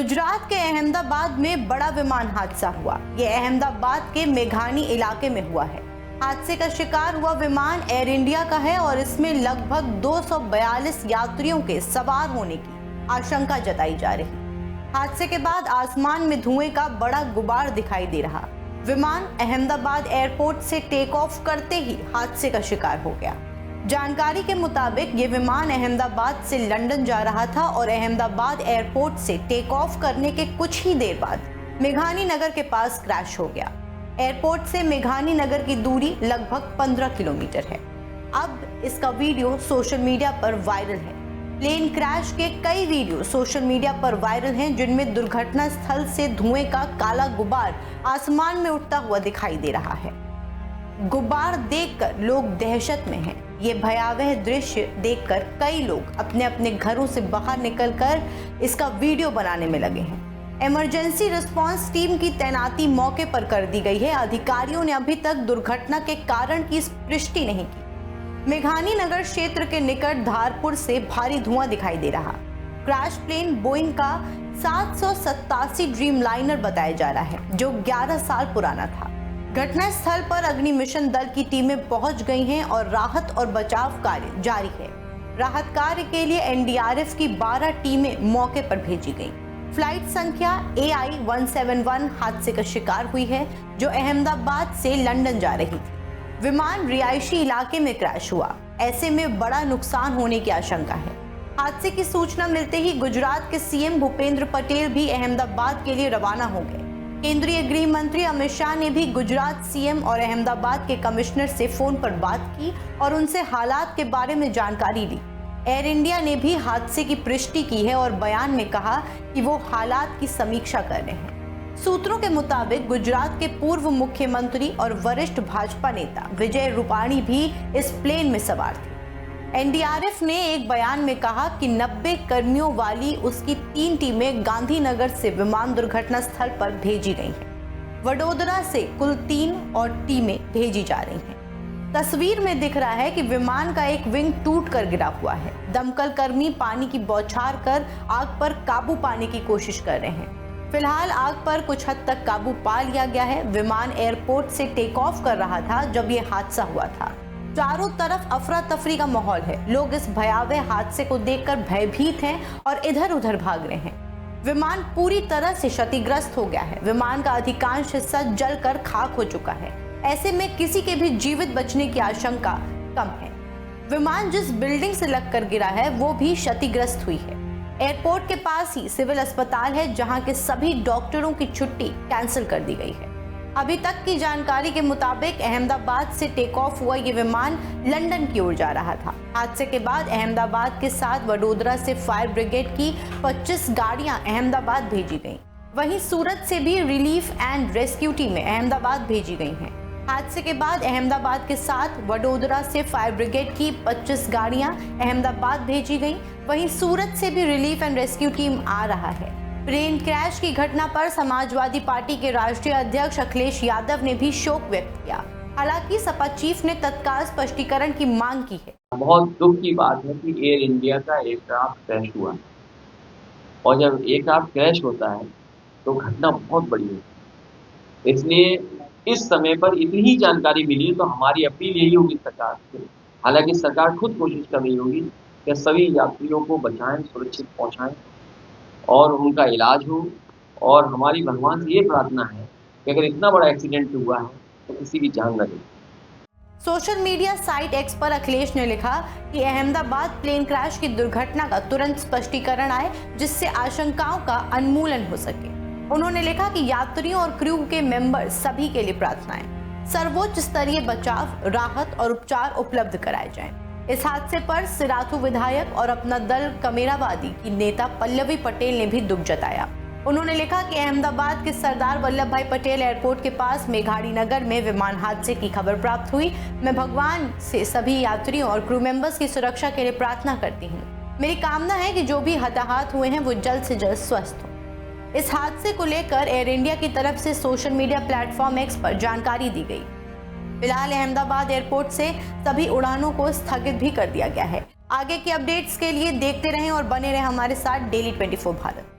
गुजरात के अहमदाबाद में बड़ा विमान हादसा हुआ। ये अहमदाबाद के मेघानी इलाके में हुआ है। हादसे का शिकार हुआ विमान एयर इंडिया का है और इसमें लगभग 242 यात्रियों के सवार होने की आशंका जताई जा रही। हादसे के बाद आसमान में धुएं का बड़ा गुबार दिखाई दे रहा। विमान अहमदाबाद एयरपोर्ट से टेक ऑफ करते ही हादसे का शिकार हो गया। जानकारी के मुताबिक ये विमान अहमदाबाद से लंदन जा रहा था और अहमदाबाद एयरपोर्ट से टेक ऑफ करने के कुछ ही देर बाद मेघानी नगर के पास क्रैश हो गया। एयरपोर्ट से मेघानी नगर की दूरी लगभग 15 किलोमीटर है। अब इसका वीडियो सोशल मीडिया पर वायरल है। प्लेन क्रैश के कई वीडियो सोशल मीडिया पर वायरल हैं, जिनमें दुर्घटना स्थल से धुएं का काला गुबार आसमान में उठता हुआ दिखाई दे रहा है। गुबार देखकर लोग दहशत में हैं। ये भयावह दृश्य देखकर कई लोग अपने अपने घरों से बाहर निकलकर इसका वीडियो बनाने में लगे हैं। इमरजेंसी रिस्पांस टीम की तैनाती मौके पर कर दी गई है। अधिकारियों ने अभी तक दुर्घटना के कारण की पुष्टि नहीं की। मेघानी नगर क्षेत्र के निकट धारपुर से भारी धुआं दिखाई दे रहा। क्रैश प्लेन बोइंग का 787 ड्रीमलाइनर बताया जा रहा है, जो 11 साल पुराना था। घटना स्थल पर अग्नि मिशन दल की टीमें पहुंच गई हैं और राहत और बचाव कार्य जारी है। राहत कार्य के लिए एनडीआरएफ की 12 टीमें मौके पर भेजी गईं। फ्लाइट संख्या AI 171 हादसे का शिकार हुई है, जो अहमदाबाद से लंदन जा रही थी। विमान रिहायशी इलाके में क्रैश हुआ। ऐसे में बड़ा नुकसान होने की आशंका है। हादसे की सूचना मिलते ही गुजरात के सीएम भूपेंद्र पटेल भी अहमदाबाद के लिए रवाना हो गए। केंद्रीय गृह मंत्री अमित शाह ने भी गुजरात सीएम और अहमदाबाद के कमिश्नर से फोन पर बात की और उनसे हालात के बारे में जानकारी ली। एयर इंडिया ने भी हादसे की पुष्टि की है और बयान में कहा कि वो हालात की समीक्षा कर रहे हैं। सूत्रों के मुताबिक गुजरात के पूर्व मुख्यमंत्री और वरिष्ठ भाजपा नेता विजय रूपाणी भी इस प्लेन में सवार थे। एनडीआरएफ ने एक बयान में कहा कि 90 कर्मियों वाली उसकी 3 टीमें गांधीनगर से विमान दुर्घटना स्थल पर भेजी गई हैं। वडोदरा से कुल 3 और टीमें भेजी जा रही हैं। तस्वीर में दिख रहा है कि विमान का एक विंग टूट कर गिरा हुआ है। दमकल कर्मी पानी की बौछार कर आग पर काबू पाने की कोशिश कर रहे हैं। फिलहाल आग पर कुछ हद तक काबू पा लिया गया है। विमान एयरपोर्ट से टेक ऑफ कर रहा था जब ये हादसा हुआ था। चारों तरफ अफरा तफरी का माहौल है। लोग इस भयावह हादसे को देखकर भयभीत हैं और इधर उधर भाग रहे हैं। विमान पूरी तरह से क्षतिग्रस्त हो गया है। विमान का अधिकांश हिस्सा जलकर खाक हो चुका है। ऐसे में किसी के भी जीवित बचने की आशंका कम है। विमान जिस बिल्डिंग से लगकर गिरा है वो भी क्षतिग्रस्त हुई है। एयरपोर्ट के पास ही सिविल अस्पताल है, जहां के सभी डॉक्टरों की छुट्टी कैंसिल कर दी गई है। अभी तक की जानकारी के मुताबिक अहमदाबाद से टेक ऑफ हुआ ये विमान लंदन की ओर जा रहा था। हादसे के बाद अहमदाबाद के साथ वडोदरा से फायर ब्रिगेड की 25 गाड़ियां अहमदाबाद भेजी गईं। वहीं सूरत से भी रिलीफ एंड रेस्क्यू टीमें अहमदाबाद भेजी गई हैं। हादसे के बाद अहमदाबाद के साथ वडोदरा से फायर ब्रिगेड की 25 गाड़ियां अहमदाबाद भेजी गईं। वहीं सूरत से भी रिलीफ एंड रेस्क्यू टीम आ रहा है। प्लेन क्रैश की घटना पर समाजवादी पार्टी के राष्ट्रीय अध्यक्ष अखिलेश यादव ने भी शोक व्यक्त किया। हालांकि सपा चीफ ने तत्काल स्पष्टीकरण की मांग की है। बहुत दुख की बात है कि एयर इंडिया का एयरक्राफ्ट क्रैश हुआ और जब एयरक्राफ्ट क्रैश होता है तो घटना बहुत बड़ी होती है। इसलिए इस समय पर इतनी जानकारी मिली तो हमारी अपील यही होगी सरकार से। हालांकि सरकार खुद कोशिश कर रही होगी कि सभी यात्रियों को बचाएं, सुरक्षित पहुंचाएं और उनका इलाज हो। और हमारी भगवान से ये प्रार्थना है कि अगर इतना बड़ा एक्सीडेंट हुआ है तो किसी की जान न जाए। सोशल मीडिया साइट X पर अखिलेश ने लिखा कि अहमदाबाद प्लेन क्रैश की दुर्घटना का तुरंत स्पष्टीकरण आए, जिससे आशंकाओं का उन्मूलन हो सके। उन्होंने लिखा कि यात्रियों और क्रू के मेंबर सभी के लिए प्रार्थनाएं, सर्वोच्च स्तरीय बचाव, राहत और उपचार उपलब्ध कराए जाएं। इस हादसे पर सिराथू विधायक और अपना दल कमेरावादी की नेता पल्लवी पटेल ने भी दुख जताया। उन्होंने लिखा कि अहमदाबाद के सरदार वल्लभ भाई पटेल एयरपोर्ट के पास मेघानी नगर में विमान हादसे की खबर प्राप्त हुई। मैं भगवान से सभी यात्रियों और क्रू मेंबर्स की सुरक्षा के लिए प्रार्थना करती हूँ। मेरी कामना है कि जो भी हताहत हुए हैं वो जल्द से जल्द स्वस्थ हों। इस हादसे को लेकर एयर इंडिया की तरफ से सोशल मीडिया प्लेटफॉर्म X पर जानकारी दी गई। फिलहाल अहमदाबाद एयरपोर्ट से सभी उड़ानों को स्थगित भी कर दिया गया है। आगे की अपडेट्स के लिए देखते रहें और बने रहें हमारे साथ डेली 24 भारत।